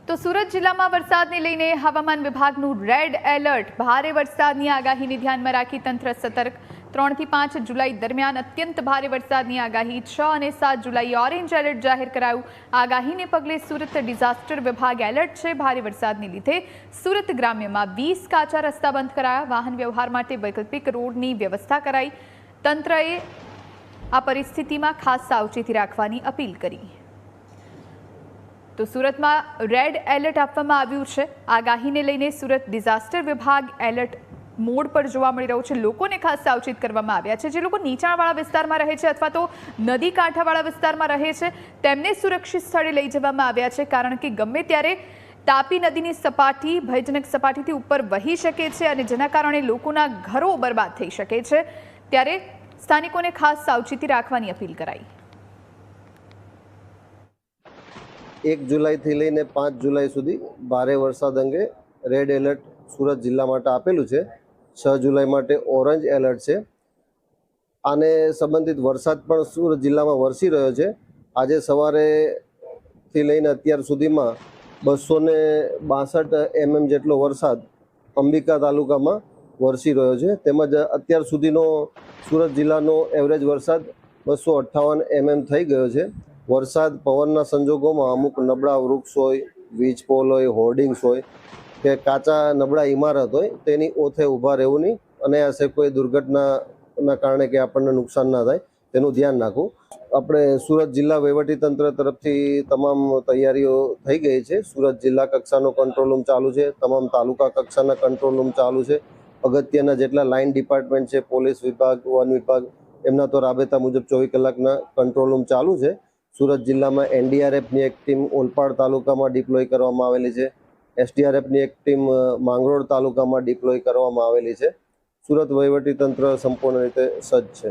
તો સુરત જિલ્લામાં વરસાદને લઈને હવામાન વિભાગનું રેડ એલર્ટ. ભારે વરસાદની આગાહીને ધ્યાનમાં રાખી તંત્ર સતર્ક. 3 થી 5 જુલાઈ દરમિયાન અત્યંત ભારે વરસાદની આગાહી. 6 અને 7 જુલાઈએ ઓરેન્જ એલર્ટ જાહેર કરાયું. આગાહીને પગલે સુરત ડિઝાસ્ટર વિભાગ એલર્ટ છે. ભારે વરસાદને લીધે સુરત ગ્રામ્યમાં 20 કાચા રસ્તા બંધ કરાયા. વાહન વ્યવહાર માટે વૈકલ્પિક રોડની વ્યવસ્થા કરાઈ. તંત્રએ આ પરિસ્થિતિમાં ખાસ સાવચેતી રાખવાની અપીલ કરી. તો સુરતમાં રેડ એલર્ટ આપવામાં આવ્યું છે. આગાહીને લઈને સુરત ડિઝાસ્ટર વિભાગ એલર્ટ મોડ પર જોવા મળી રહ્યું છે. લોકોને ખાસ સાવચેત કરવામાં આવ્યા છે. જે લોકો નીચાણવાળા વિસ્તારમાં રહે છે અથવા તો નદી કાંઠાવાળા વિસ્તારમાં રહે છે તેમને સુરક્ષિત સ્થળે લઈ જવામાં આવ્યા છે, કારણ કે ગમે ત્યારે તાપી નદીની સપાટી ભયજનક સપાટીથી ઉપર વહી શકે છે અને જેના કારણે લોકોના ઘરો બરબાદ થઈ શકે છે. ત્યારે સ્થાનિકોને ખાસ સાવચેતી રાખવાની અપીલ કરાઈ. 1 જુલાઈથી લઈને 5 જુલાઈ સુધી ભારે વરસાદ અંગે રેડ એલર્ટ સુરત જિલ્લા માટે આપેલું છે. 6 જુલાઈ માટે ઓરેન્જ એલર્ટ છે. આને સંબંધિત વરસાદ પણ સુરત જિલ્લામાં વરસી રહ્યો છે. આજે સવારેથી લઈને અત્યાર સુધીમાં 262 mm જેટલો વરસાદ અંબિકા તાલુકામાં વરસી રહ્યો છે. તેમજ અત્યાર સુધીનો સુરત જિલ્લાનો એવરેજ વરસાદ 258 mm થઈ ગયો છે. વરસાદ પવનના સંજોગોમાં અમુક નબળા વૃક્ષ હોય, વીજ પોલ હોય, હોર્ડિંગ્સ હોય કે કાચા નબળા ઇમારત હોય તેની ઓથે ઊભા રહેવું નહીં અને આશે કોઈ દુર્ઘટનાના કારણે કે આપણને નુકસાન ના થાય તેનું ધ્યાન રાખવું. આપણે સુરત જિલ્લા વહીવટીતંત્ર તરફથી તમામ તૈયારીઓ થઈ ગઈ છે. સુરત જિલ્લા કક્ષાનો કંટ્રોલ રૂમ ચાલુ છે. તમામ તાલુકા કક્ષાના કંટ્રોલ રૂમ ચાલુ છે. અગત્યના જેટલા લાઇન ડિપાર્ટમેન્ટ છે, પોલીસ વિભાગ, વન વિભાગ, એમના તો રાબેતા મુજબ 24 કલાકના કંટ્રોલ રૂમ ચાલુ છે. સુરત જિલ્લામાં એનડીઆરએફની એક ટીમ ઓલપાડ તાલુકામાં ડિપ્લોય કરવામાં આવેલી છે. એસડીઆરએફની એક ટીમ માંગરોળ તાલુકામાં ડિપ્લોય કરવામાં આવેલી છે. સુરત વહીવટીતંત્ર સંપૂર્ણ રીતે સજ્જ છે.